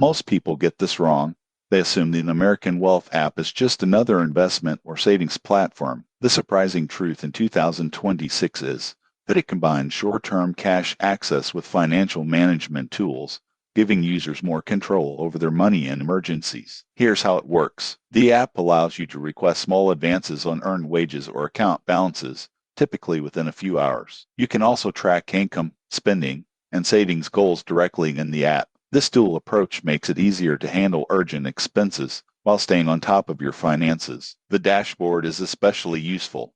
Most people get this wrong. They assume the American Wealth app is just another investment or savings platform. The surprising truth in 2026 is that it combines short-term cash access with financial management tools, giving users more control over their money in emergencies. Here's how it works. The app allows you to request small advances on earned wages or account balances, typically within a few hours. You can also track income, spending, and savings goals directly in the app. This dual approach makes it easier to handle urgent expenses while staying on top of your finances. The dashboard is especially useful.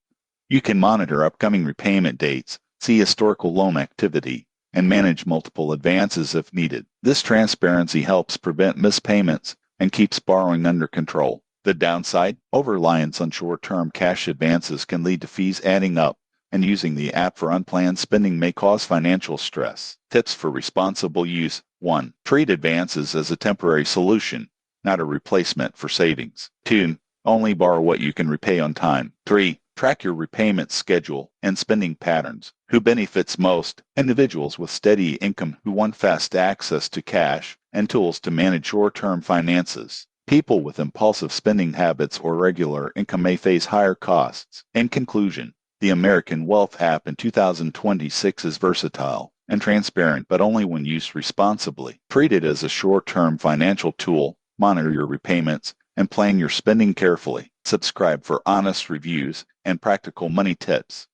You can monitor upcoming repayment dates, see historical loan activity, and manage multiple advances if needed. This transparency helps prevent missed payments and keeps borrowing under control. The downside, over-reliance on short-term cash advances can lead to fees adding up, and using the app for unplanned spending may cause financial stress. Tips for responsible use. 1. Treat advances as a temporary solution, not a replacement for savings. 2. Only borrow what you can repay on time. 3. Track your repayment schedule and spending patterns. Who benefits most? Individuals with steady income who want fast access to cash and tools to manage short-term finances. People with impulsive spending habits or regular income may face higher costs. In conclusion, the American Wealth app in 2026 is versatile and transparent, but only when used responsibly. Treat it as a short-term financial tool, monitor your repayments, and plan your spending carefully. Subscribe for honest reviews and practical money tips.